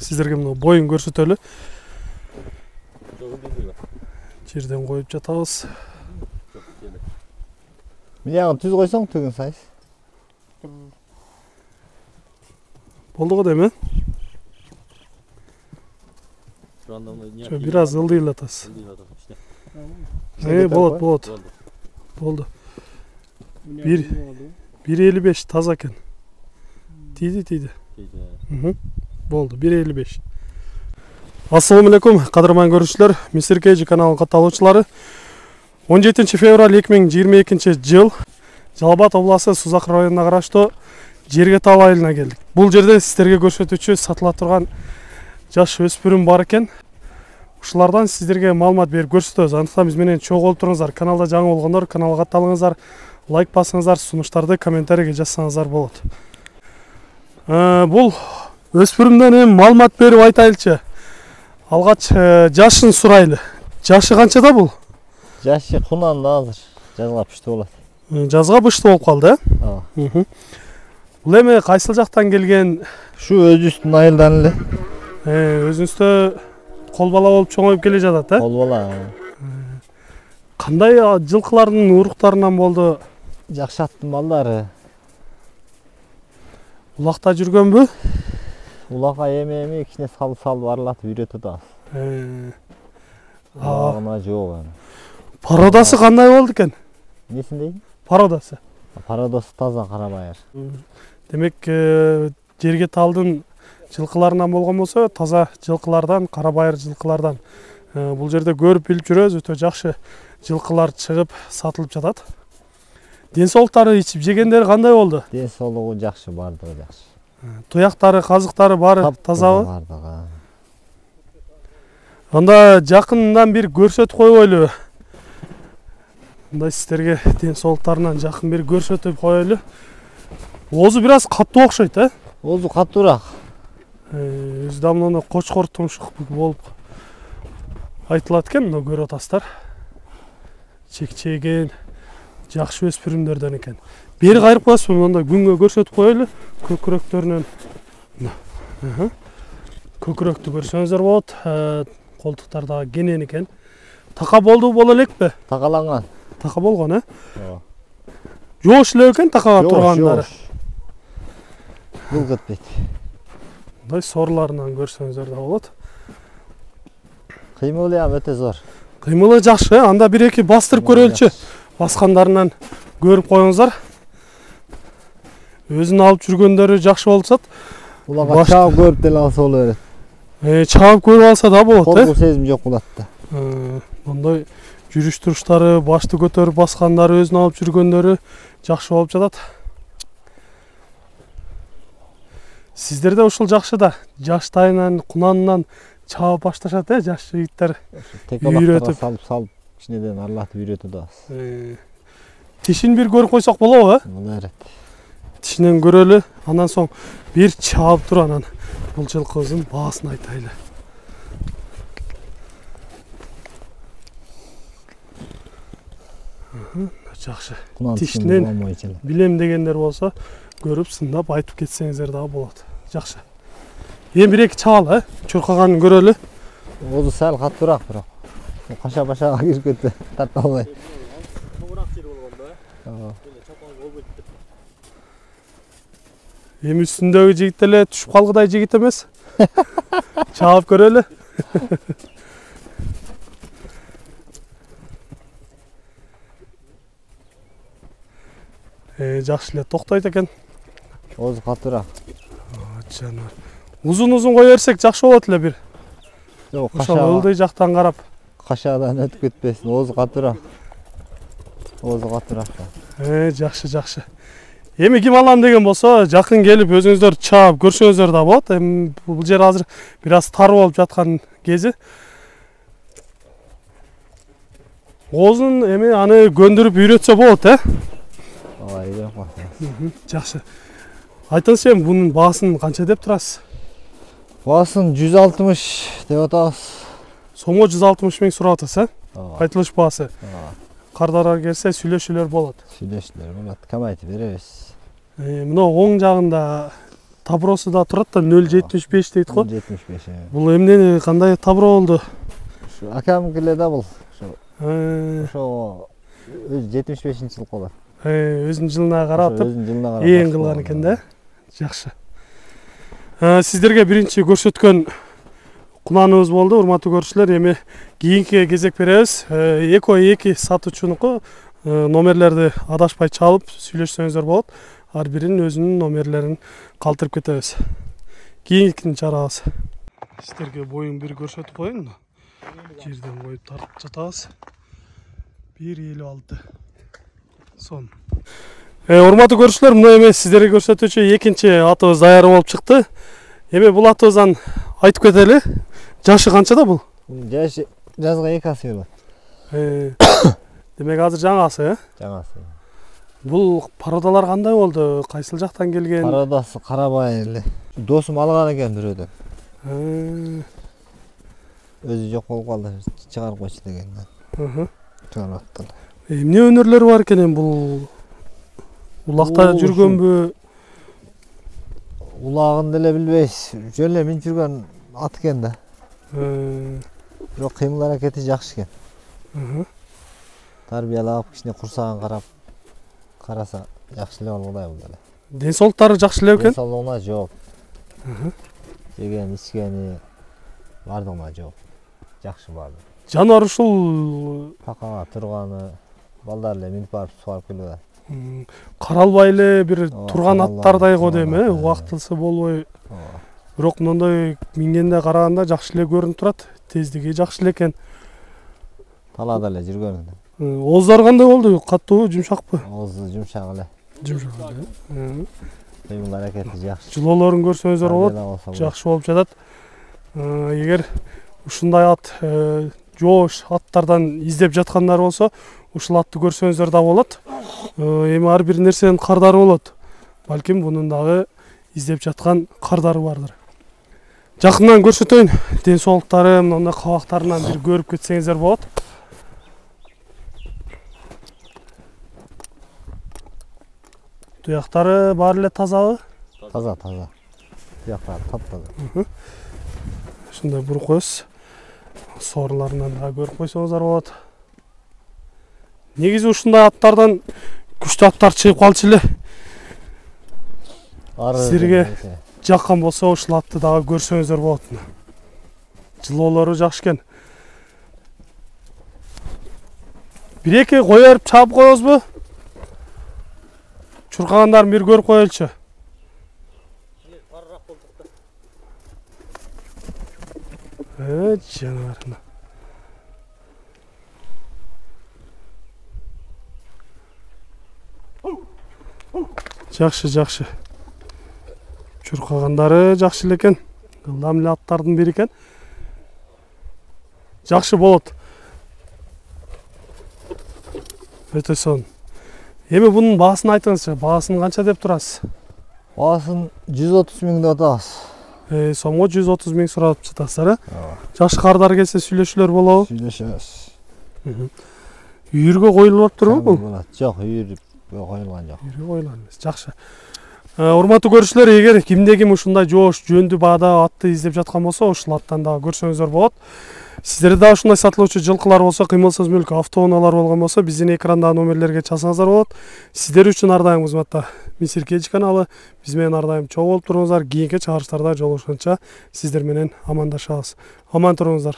Сіздерге мына бойын көрсөтөлү. Жерден коюп жатабыз. Мына түз койсоң түгүн сайыз. Болду го деме? Biraz ылдыйлатасыз. Болот. Болду. 1.55 таза экен. Тийди. Болду, 1.55. Ассаламу алейкум, кадырман көрүүчүлөр, Мисир KG каналынын катталуучулары. 17 февраль 2022 жыл Жалал-Абад областы Сузак районуна караштуу Жергетал айылына келдик. Бул жерде сиздерге көрсөтүүчү сатыла турган жаш өспүрүм бар экен. Ушулардан сиздерге маалымат берип көрсөтөбүз. Андыктан биз менен чогуу болуп туруңуздар. Каналда жаңы болгондор каналга катталыңыздар, лайк басыңыздар, сунуштарды комментарийге жазсаңыздар болот. Бул өспүрүмдөн эми маалымат берип айтайлычы. Алгач жашын сурайлы. Жашы канчада бул? Жашы кунанда азыр. Жазга пүштүү болот. Жазга пүштүү болуп калды, э? Бул эми кайсыл жактан келген? Şu өзүбүздүн айылдан эле. Өзүңүздө кол бала болуп чоңоюп келе жатат, э? Кол бала. Кандай жылкылардын уруктарынан болду? Жакшы аттын балдары. Улакта жүргөнбү? Улакка эми кичине салып аралатып үйрөтүп атабыз. Ана жок аны. Пародасы кандай болду экен? Несин дейсиң? Пародасы. Пародасы таза карабайыр. Демек, Жергеталдын жылкыларынан болгон болсо, таза жылкылардан, карабайыр жылкылардан. Бул жерде көрүп билип жүрөбүз, өтө жакшы жылкылар чыгып сатылып жатат. Ден соолуктары, ичип жегендери кандай болду? Ден соолугу жакшы, бардыгы жакшы. Туяктары, казыктары баары тазабы? Бардыгы. Анда жакындан бир көрсөтүп койгойлу. Мындай сиздерге ден соолуктарынан жакын бир көрсөтүп коелу. Оозу бир аз каттуу окшойт, э? Оозу каттуураак. Өзү да мына кочкор тумшук болуп айтылат экен, мына көрүп атасыздар. Чекчеген жакшы өспүрүмдөрдөн экен. Бери кайрып коесузбу, мындай күнгө көрсөтүп коелу. Көкүрөктөрүнөн. Көкүрөктү көрсөңүздөр болот. Колтуктар да кенен экен. Така болду боло элекпи? Такаланган. Така болгон, э? Жош эле экен такага тургандары. Бул кетпейт. Мындай сорларынан көрсөңүздөр да болот. Кыймылы ham өтө зор. Кыймылы жакшы, анда бир-эки бастырып көрөлчү. Баскандарынан көрүп коюңуздар. Өзүн алып жүргөндөрү жакшы болсот, уларга чаап көрүп деле алса боло берет. Чаап көрүп алса да болот, э? Коркуу сезим жок булат да. Мындай жүрүш туруштары, башты көтөрүп баскандары, өзүн алып жүргөндөрү жакшы болуп жатат. Сиздерде ушул жакшы да, жаштайынан, кунанынан чаап башташат, э, жаш жигиттер. Үйрөтүп салып, кичинеден аралатып үйрөтүп атабыз. Тишин бир көрүп койсок болобу, э? Боло берет. Тишинен көрөлү, андан соң бир чаап тур, анан бул жылкыбыздын баасын айтайлы. Жакшы. Тишинен билем дегендер болсо, көрүп сындап айтып кетсеңиздер дагы болот. Жакшы. Эми бир-эки чаалы, э? Чуркаганын көрөлү. Оозу сал каттуураак бирок. Каша-башага кирип кетти, тарта албай. Чоңураак жер болгондо, э? Эми үстүндөгү жигит эле түшүп калгыдай жигит эмес. Чаап көрөлү. Жакшы эле токтойт экен. Оозу каттуураак. Жанар. Узун кое берсек жакшы болот эле бир. Жок, каша ылдый жактан карап. Кашадан өтүп кетпесин. Оозу каттуураак. Жакшы. Эми ким алам деген болсо, жакын келип өзүңүздөр чаап көрсөңүздөр да болот. Эми бул жер азыр бир аз тар болуп жаткан кези. Оозун эми аны көндүрүп үйрөтсө болот, э? Ооба, үйрөнүп калсаңыз. Жакшы. Айтыңызчы, эми бунун баасын канча деп турасыз? Баасын 160 деп атабыз. Сомго 160 миң сурап атасыз, э? Айтылыш баасы. Кардарар келсе сүйлөшүүлөр болот. Сүйлөшүүлөр болот. Кам айтып беребиз. Мына оң жагында таброосу да турат да 0.75 дейт го. 0.75. Бул эмне кандай табро болду? Şu akamgile да бул. Ошо 75-жылкы болот. Өзүнүн жылына каратып, Өзүнүн жылына карап. ээн кылган экен да. Жакшы. Сиздерге биринчи көрсөткөн кунаныбыз болду, урматтуу көрүүчүлөр. Эми кийинки кезек беребиз. Эки сатуучунуку номерлерди адашпай чалып сүйлөшсөңүздөр болот. Ар биринин өзүнүн номерлерин калтырып кетебиз. Кийинкини чыгарабыз. Сиздерге боюн бир көрсөтүп коеюн. Жерден коюп тартып жатабыз. 1.56 сом. Урматтуу көрүүчүлөр, мына эми сиздерге көрсөтүүчү экинчи атыбыз даяр болуп чыкты. Эми бул атыбыздан айтып кетели. Жашы канчада бул? Жашы жазга 2 асы болот. Демек азыр жаңасы, Жаңасы. Бул пародалар кандай болду? Кайсыл жактан келген? Пародасы карабай эле. Досум алган экен бирөөдөн. Өзү жок болуп калды, чыгарып койчу деген. Чыгарып аттыр. Эмне өнөрлөр бар экен бул? Улакта жүргөнбү? Улагын деле билбейбиз. Жөн эле минип жүргөн ат экен да. Бирок кыймыл аракети жакшы экен. Тарбиялап, кичине курсагын караса жакшы эле болгудай бул деле. Ден соолуктары жакшы эле экен? Ден соолугуна жооп. Жеген, ичкени бардыгына жооп. Жакшы барды. Жаныбар ушул Такага турганы, балдар эле минип барып сугарып келип атат. Каралбай эле бир турган аттардай го дейм, убактысы болбой. Бирок мындай мингенде караганда жакшы эле көрүнүп турат. Тездиги жакшы эле экен. Талаада эле жүргөн. Ооздор кандай болду? Каттуу, жумшакпы? Оозу жумшак эле. Жумшак эле. Кыймыл аракети жакшы. Жылоолорун көрсөңүздөр болот. Жакшы болуп жатат. Эгер ушундай ат, жоош аттардан издеп жаткандар болсо, ушул атты көрсөңүздөр да болот. Эми ар бир нерсенин кардары болот. Балким бунун дагы издеп жаткан кардары бардыр. Жакындан көрсөтөйүн. Ден соолуктары мындай кабактарынан бир көрүп кетсеңиздер болот. Туяктары баары эле тазабы? Таза. Туяктары таптаза. Ушундай буруп коебуз. Соорларынан да көрүп койсоңуздар болот. Негизи ушундай аттардан күчтүү аттар чыгып калчу эле. Сизерге жаккан болсо ушул атты дагы көрсөңүздөр болот. Жылоолору жакшы экен. Бир-эки кое берип чаап коебузбу? Чуркагандарын бир көрүп коелучу. Жаныбарына. Жакшы. Чуркагандары жакшы эле экен. Ылдам эле аттардын бири экен. Жакшы болот. Өтө сонун. Эми бунун баасын айтыңызчы. Баасын канча деп турасыз? Баасын 130 миң деп атабыз. Сомго 130 миң сурап жатасыздар, Жакшы кардар келсе сүйлөшүүлөр болобу? Сүйлөшөбүз. Үйүргө коюлуп атпырбы бул? Жок, үйүр коюлган жок. Үйүргө коюлган эмес. Жакшы. Урматтуу көрүүчүлөр, эгер кимде ким ушундай жоош, жөндүү баада атты издеп жаткан болсо, ушул аттан дагы көрсөңүздөр болот. Сиздерде дагы ушундай сатылуучу жылкылар болсо, кыймылсыз мүлк, автоунаалар болгон болсо, биздин экрандагы номерлерге чалсаңыздар болот. Сиздер үчүн ар дайым кызматта Мисир Кеji каналы. Биз менен ар дайым чогуу болуп туруңуздар. Кийинки чыгарыштарда жолугушканча сиздер менен амандашабыз. Аман туруңуздар.